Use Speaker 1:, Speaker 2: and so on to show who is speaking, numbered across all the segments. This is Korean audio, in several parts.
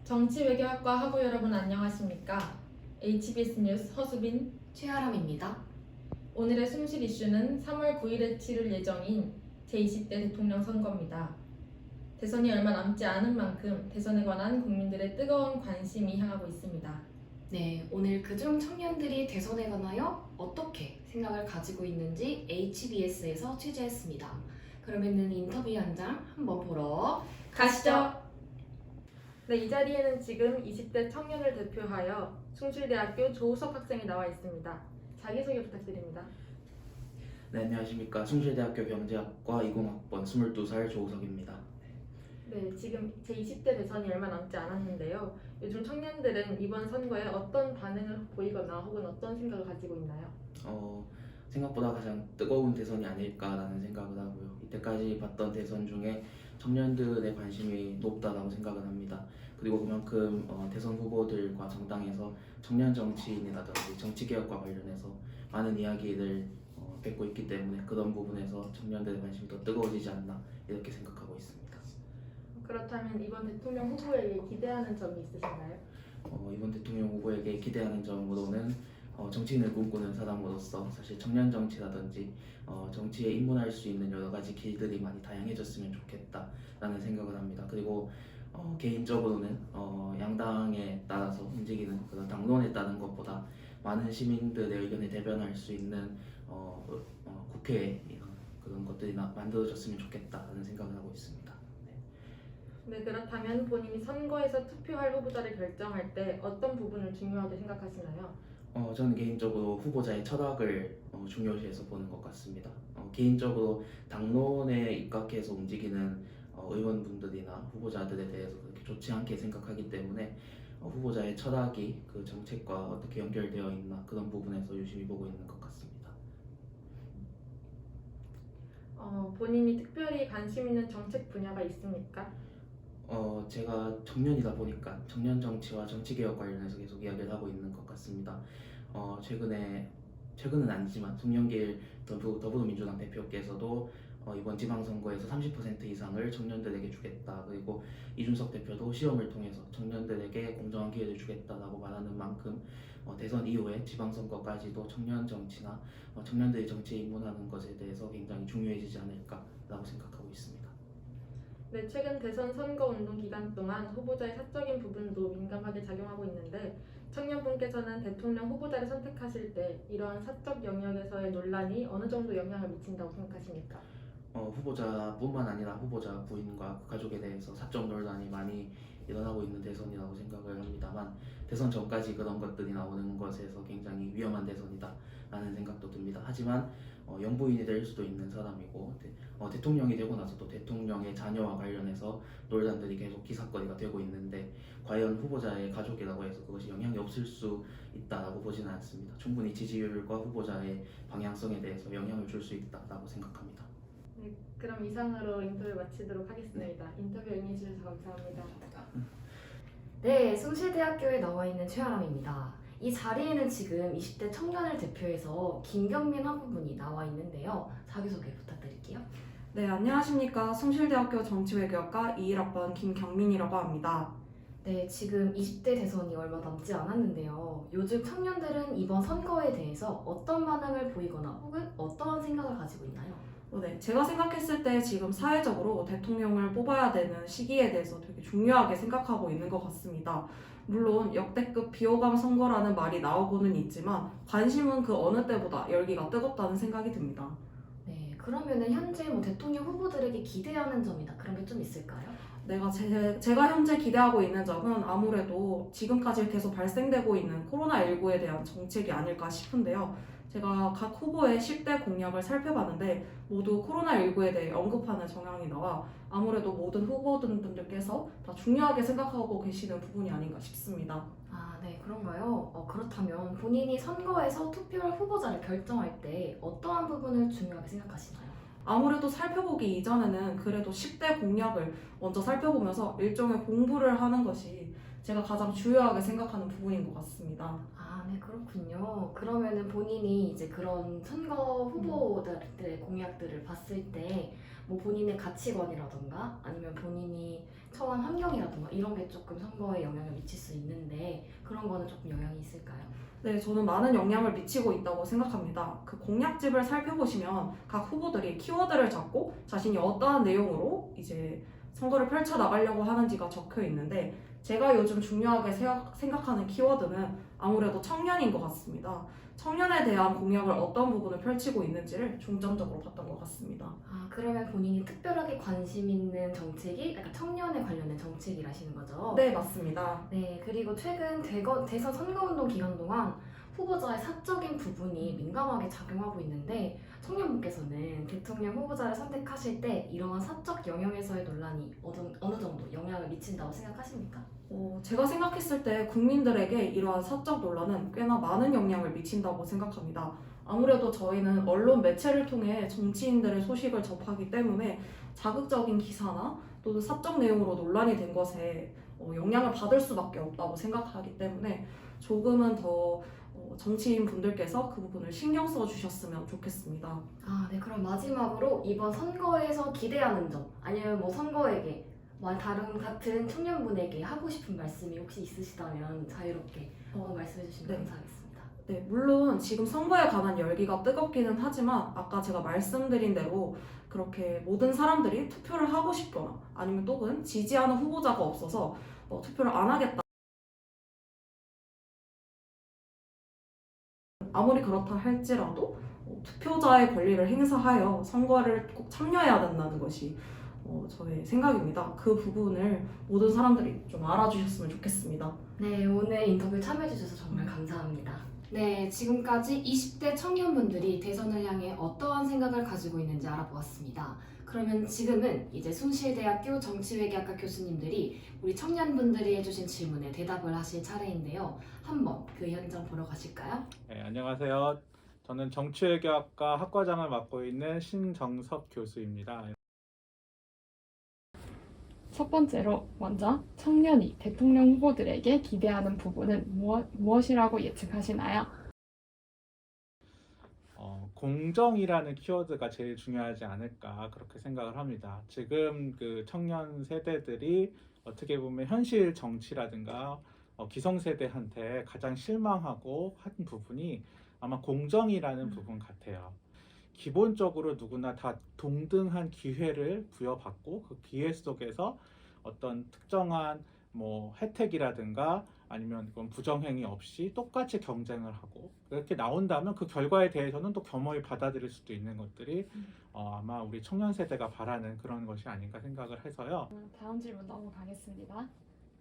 Speaker 1: 정치외교학과 학우 여러분 안녕하십니까? HBS 뉴스 허수빈,
Speaker 2: 최아람입니다.
Speaker 1: 오늘의 숨쉴 이슈는 3월 9일에 치를 예정인 제20대 대통령 선거입니다. 대선이 얼마 남지 않은 만큼 대선에 관한 국민들의 뜨거운 관심이 향하고 있습니다.
Speaker 2: 네, 오늘 그중 청년들이 대선에 관하여 어떻게 생각을 가지고 있는지 HBS에서 취재했습니다. 그러면은 인터뷰 현장 한번 보러
Speaker 1: 가시죠! 네, 이 자리에는 지금 20대 청년을 대표하여 숭실대학교 조우석 학생이 나와 있습니다. 자기소개 부탁드립니다.
Speaker 3: 네, 안녕하십니까. 숭실대학교 경제학과 20학번 22살 조우석입니다.
Speaker 1: 네, 지금 제20대 대선이 얼마 남지 않았는데요. 요즘 청년들은 이번 선거에 어떤 반응을 보이거나 혹은 어떤 생각을 가지고 있나요?
Speaker 3: 생각보다 가장 뜨거운 대선이 아닐까라는 생각을 하고요. 이때까지 봤던 대선 중에 청년들의 관심이 높다라고 생각을 합니다. 그리고 그만큼 대선 후보들과 정당에서 청년 정치인이라든지 정치개혁과 관련해서 많은 이야기를 뱉고 있기 때문에 그런 부분에서 청년들의 관심이 더 뜨거워지지 않나 이렇게 생각하고 있습니다.
Speaker 1: 그렇다면 이번 대통령 후보에게 기대하는 점이 있으신가요?
Speaker 3: 이번 대통령 후보에게 기대하는 점으로는 정치인을 꿈꾸는 사람으로서 사실 청년 정치라든지 정치에 입문할 수 있는 여러 가지 길들이 많이 다양해졌으면 좋겠다라는 생각을 합니다. 그리고 개인적으로는 양당에 따라서 움직이는 그런 당론에 따른 것보다 많은 시민들의 의견을 대변할 수 있는 국회에 그런 것들이 만들어졌으면 좋겠다라는 생각을 하고 있습니다.
Speaker 1: 네, 그렇다면 본인이 선거에서 투표할 후보자를 결정할 때 어떤 부분을 중요하게 생각하시나요?
Speaker 3: 저는 개인적으로 후보자의 철학을 중요시해서 보는 것 같습니다. 개인적으로 당론에 입각해서 움직이는 의원분들이나 후보자들에 대해서 그렇게 좋지 않게 생각하기 때문에 후보자의 철학이 그 정책과 어떻게 연결되어 있나 그런 부분에서 유심히 보고 있는 것 같습니다.
Speaker 1: 본인이 특별히 관심 있는 정책 분야가 있습니까?
Speaker 3: 제가 청년이다 보니까 청년 정치와 정치개혁 관련해서 계속 이야기를 하고 있는 것 같습니다. 최근은 아니지만 송영길 더불어민주당 대표께서도 이번 지방선거에서 30% 이상을 청년들에게 주겠다. 그리고 이준석 대표도 시험을 통해서 청년들에게 공정한 기회를 주겠다라고 말하는 만큼 대선 이후에 지방선거까지도 청년 정치나 청년들이 정치에 입문하는 것에 대해서 굉장히 중요해지지 않을까라고 생각하고 있습니다.
Speaker 1: 네, 최근 대선 선거운동 기간 동안 후보자의 사적인 부분도 민감하게 작용하고 있는데 청년분께서는 대통령 후보자를 선택하실 때 이러한 사적 영역에서의 논란이 어느 정도 영향을 미친다고 생각하십니까?
Speaker 3: 후보자뿐만 아니라 후보자 부인과 그 가족에 대해서 사적 논란이 많이 일어나고 있는 대선이라고 생각을 합니다만 대선 전까지 그런 것들이 나오는 것에서 굉장히 위험한 대선이다라는 생각도 듭니다. 하지만 영부인이 될 수도 있는 사람이고 대통령이 되고 나서도 대통령의 자녀와 관련해서 논란들이 계속 기사거리가 되고 있는데 과연 후보자의 가족이라고 해서 그것이 영향이 없을 수 있다라고 보지는 않습니다. 충분히 지지율과 후보자의 방향성에 대해서 영향을 줄 수 있다라고 생각합니다.
Speaker 1: 네, 그럼 이상으로 인터뷰 마치도록 하겠습니다. 인터뷰 응해주셔서 감사합니다.
Speaker 2: 네, 숭실대학교에 나와 있는 최아람입니다. 이 자리에는 지금 20대 청년을 대표해서 김경민 학우분이 나와 있는데요. 자기소개 부탁드릴게요.
Speaker 4: 네, 안녕하십니까. 숭실대학교 정치외교학과 21학번 김경민이라고 합니다.
Speaker 2: 네, 지금 20대 대선이 얼마 남지 않았는데요. 요즘 청년들은 이번 선거에 대해서 어떤 반응을 보이거나 혹은 어떠한 생각을 가지고 있나요?
Speaker 4: 네, 제가 생각했을 때 지금 사회적으로 대통령을 뽑아야 되는 시기에 대해서 되게 중요하게 생각하고 있는 것 같습니다. 물론 역대급 비호감 선거라는 말이 나오고는 있지만 관심은 그 어느 때보다 열기가 뜨겁다는 생각이 듭니다.
Speaker 2: 네, 그러면은 현재 대통령 후보들에게 기대하는 점이나 그런 게 좀 있을까요?
Speaker 4: 제가 현재 기대하고 있는 점은 아무래도 지금까지 계속 발생되고 있는 코로나19에 대한 정책이 아닐까 싶은데요. 제가 각 후보의 10대 공약을 살펴봤는데 모두 코로나19에 대해 언급하는 정황이 나와 아무래도 모든 후보들께서 다 중요하게 생각하고 계시는 부분이 아닌가 싶습니다.
Speaker 2: 아, 네, 그런가요? 그렇다면 본인이 선거에서 투표할 후보자를 결정할 때 어떠한 부분을 중요하게 생각하시나요?
Speaker 4: 아무래도 살펴보기 이전에는 그래도 10대 공약을 먼저 살펴보면서 일종의 공부를 하는 것이 제가 가장 중요하게 생각하는 부분인 것 같습니다.
Speaker 2: 아, 네, 그렇군요. 그러면은 본인이 이제 그런 선거 후보들의 공약들을 봤을 때 뭐 본인의 가치관이라던가 아니면 본인이 처한 환경이라던가 이런 게 조금 선거에 영향을 미칠 수 있는데 그런 거는 조금 영향이 있을까요?
Speaker 4: 네, 저는 많은 영향을 미치고 있다고 생각합니다. 그 공약집을 살펴보시면 각 후보들이 키워드를 잡고 자신이 어떠한 내용으로 이제 선거를 펼쳐 나가려고 하는지가 적혀 있는데 제가 요즘 중요하게 생각하는 키워드는 아무래도 청년인 것 같습니다. 청년에 대한 공약을 어떤 부분을 펼치고 있는지를 중점적으로 봤던 것 같습니다.
Speaker 2: 아, 그러면 본인이 특별하게 관심 있는 정책이 약간 청년에 관련된 정책이라시는 거죠?
Speaker 4: 네, 맞습니다.
Speaker 2: 네, 그리고 최근 대선 선거운동 기간 동안 후보자의 사적인 부분이 민감하게 작용하고 있는데 청년분께서는 대통령 후보자를 선택하실 때 이러한 사적 영역에서의 논란이 어느 정도 영향을 미친다고 생각하십니까?
Speaker 4: 제가 생각했을 때 국민들에게 이러한 사적 논란은 꽤나 많은 영향을 미친다고 생각합니다. 아무래도 저희는 언론 매체를 통해 정치인들의 소식을 접하기 때문에 자극적인 기사나 또는 사적 내용으로 논란이 된 것에 영향을 받을 수밖에 없다고 생각하기 때문에 조금은 더 정치인 분들께서 그 부분을 신경 써 주셨으면 좋겠습니다.
Speaker 2: 아, 네. 그럼 마지막으로 이번 선거에서 기대하는 점 아니면 뭐 선거에게 다른 같은 청년분에게 하고 싶은 말씀이 혹시 있으시다면 자유롭게 말씀해 주시면
Speaker 4: 네.
Speaker 2: 감사하겠습니다.
Speaker 4: 네, 물론 지금 선거에 관한 열기가 뜨겁기는 하지만 아까 제가 말씀드린 대로 그렇게 모든 사람들이 투표를 하고 싶거나 아니면 또는 지지하는 후보자가 없어서 투표를 안 하겠다. 아무리 그렇다 할지라도 투표자의 권리를 행사하여 선거를 꼭 참여해야 된다는 것이 저의 생각입니다. 그 부분을 모든 사람들이 좀 알아주셨으면 좋겠습니다.
Speaker 2: 네, 오늘 인터뷰 참여해 주셔서 정말 감사합니다. 네, 지금까지 20대 청년분들이 대선을 향해 어떠한 생각을 가지고 있는지 알아보았습니다. 그러면 지금은 이제 숭실대학교 정치외교학과 교수님들이 우리 청년분들이 해주신 질문에 대답을 하실 차례인데요. 한번 그 현장 보러 가실까요?
Speaker 5: 네, 안녕하세요. 저는 정치외교학과 학과장을 맡고 있는 신정섭 교수입니다.
Speaker 6: 첫 번째로 먼저 청년이 대통령 후보들에게 기대하는 부분은 무엇이라고 예측하시나요?
Speaker 5: 공정이라는 키워드가 제일 중요하지 않을까 그렇게 생각을 합니다. 지금 그 청년 세대들이 어떻게 보면 현실 정치라든가 기성세대한테 가장 실망하고 한 부분이 아마 공정이라는 부분 같아요. 기본적으로 누구나 다 동등한 기회를 부여받고 그 기회 속에서 어떤 특정한 뭐 혜택이라든가 아니면 그건 부정행위 없이 똑같이 경쟁을 하고 그렇게 나온다면 그 결과에 대해서는 또 겸허히 받아들일 수도 있는 것들이 아마 우리 청년 세대가 바라는 그런 것이 아닌가 생각을 해서요.
Speaker 6: 다음 질문 넘어가겠습니다.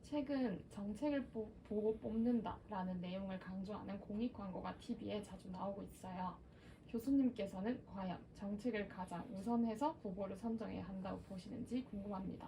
Speaker 6: 최근 정책을 보고 뽑는다라는 내용을 강조하는 공익 광고가 TV에 자주 나오고 있어요. 교수님께서는 과연 정책을 가장 우선해서 후보를 선정해야 한다고 보시는지 궁금합니다.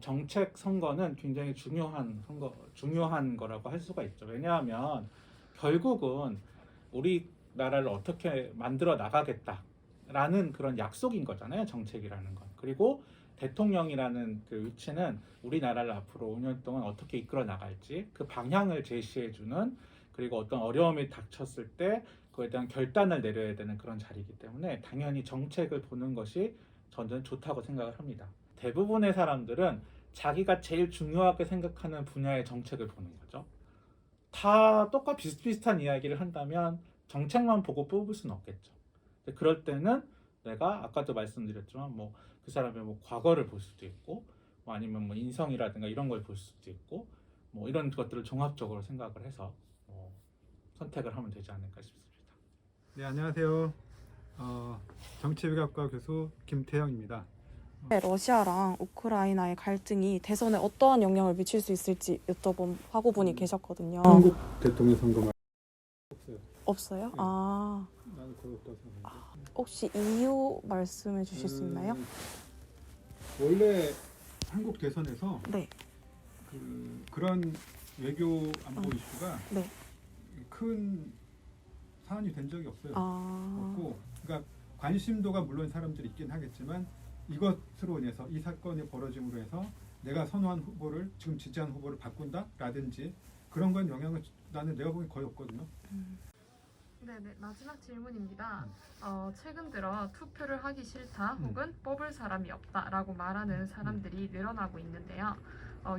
Speaker 5: 정책 선거는 굉장히 중요한 거라고 할 수가 있죠. 왜냐하면 결국은 우리나라를 어떻게 만들어 나가겠다라는 그런 약속인 거잖아요. 정책이라는 건. 그리고 대통령이라는 그 위치는 우리나라를 앞으로 5년 동안 어떻게 이끌어 나갈지 그 방향을 제시해주는 그리고 어떤 어려움이 닥쳤을 때 그에 대한 결단을 내려야 되는 그런 자리이기 때문에 당연히 정책을 보는 것이 저는 좋다고 생각을 합니다. 대부분의 사람들은 자기가 제일 중요하게 생각하는 분야의 정책을 보는 거죠. 다 똑같이 비슷비슷한 이야기를 한다면 정책만 보고 뽑을 수는 없겠죠. 그럴 때는 내가 아까도 말씀드렸지만 뭐 그 사람의 뭐 과거를 볼 수도 있고 뭐 아니면 뭐 인성이라든가 이런 걸 볼 수도 있고 뭐 이런 것들을 종합적으로 생각을 해서 선택을 하면 되지 않을까 싶습니다.
Speaker 7: 네, 안녕하세요. 정치외교학과 교수 김태형입니다.
Speaker 8: 러시아랑 우크라이나의 갈등이 대선에 어떠한 영향을 미칠 수 있을지 여쭤본 분이 계셨거든요.
Speaker 7: 한국 대통령 선거 말 없어요.
Speaker 8: 없어요?
Speaker 7: 네.
Speaker 8: 아,
Speaker 7: 나는 거의 없다고 생각해요.
Speaker 8: 혹시 이유 말씀해 주실 수 있나요?
Speaker 7: 원래 한국 대선에서
Speaker 8: 네.
Speaker 7: 그런 외교 안보 이슈가
Speaker 8: 네.
Speaker 7: 큰 사안이 된 적이 없어요.
Speaker 8: 아,
Speaker 7: 없고, 그러니까 관심도가 물론 사람들이 있긴 하겠지만 이것으로 인해서 이 사건이 벌어짐으로 해서 내가 선호한 후보를 지금 지지한 후보를 바꾼다라든지 그런 건 영향을 나는 내가 보기엔 거의 없거든요.
Speaker 6: 네네, 마지막 질문입니다. 최근 들어 투표를 하기 싫다 혹은 뽑을 사람이 없다라고 말하는 사람들이 늘어나고 있는데요.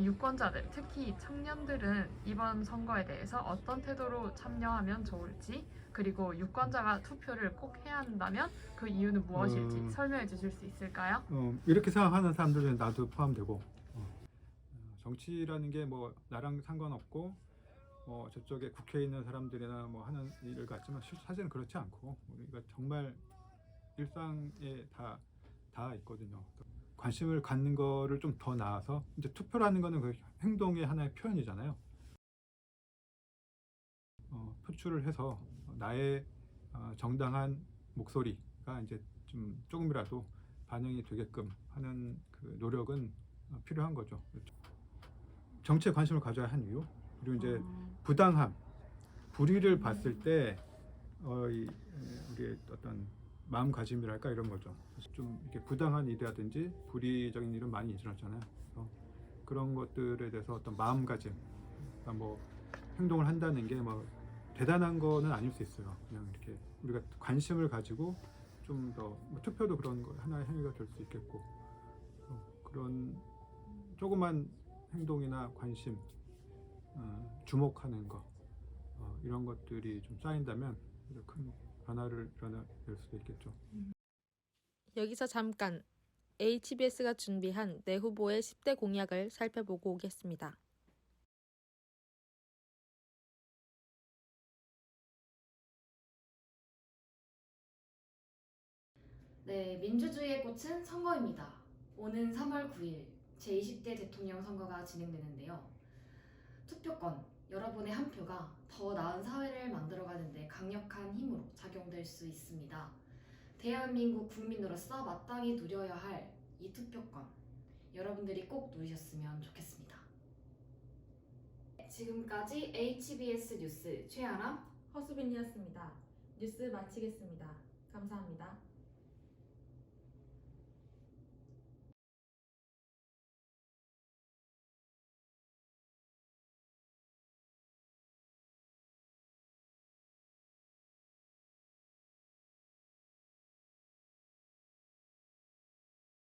Speaker 6: 유권자들, 특히 청년들은 이번 선거에 대해서 어떤 태도로 참여하면 좋을지, 그리고 유권자가 투표를 꼭 해야 한다면 그 이유는 무엇일지 설명해 주실 수 있을까요?
Speaker 7: 이렇게 생각하는 사람들은 나도 포함되고 정치라는 게 뭐 나랑 상관없고 저쪽에 국회에 있는 사람들이나 뭐 하는 일을 같지만 사실은 그렇지 않고 우리가 정말 일상에 다 있거든요. 관심을 갖는 거를 좀 더 나아서 이제 투표라는 거는 그 행동의 하나의 표현이잖아요. 표출을 해서 나의 정당한 목소리가 이제 좀 조금이라도 반영이 되게끔 하는 그 노력은 필요한 거죠. 정치에 관심을 가져야 한 이유, 그리고 이제 부당함, 불의를 봤을 때 우리의 어떤 마음가짐이랄까 이런 거죠. 좀 이렇게 부당한 일이라든지 불의적인 일은 많이 일어났잖아요. 그래서 그런 것들에 대해서 어떤 마음가짐, 그러니까 뭐 행동을 한다는 게 뭐 대단한 거는 아닐 수 있어요. 그냥 이렇게 우리가 관심을 가지고 좀 더 뭐 투표도 그런 거 하나의 행위가 될 수 있겠고 그런 조그만 행동이나 관심, 주목하는 거 이런 것들이 좀 쌓인다면 큰 변화를 일어날 수도 있겠죠.
Speaker 1: 여기서 잠깐 HBS가 준비한 내 후보의 10대 공약을 살펴보고 오겠습니다.
Speaker 2: 네, 민주주의의 꽃은 선거입니다. 오는 3월 9일 제20대 대통령 선거가 진행되는데요. 투표권, 여러분의 한 표가 더 나은 사회를 만들어가는 데 강력한 힘으로 작용될 수 있습니다. 대한민국 국민으로서 마땅히 누려야 할 이 투표권, 여러분들이 꼭 누리셨으면 좋겠습니다. 지금까지 HBS 뉴스 최아람,
Speaker 1: 허수빈이었습니다. 뉴스 마치겠습니다. 감사합니다.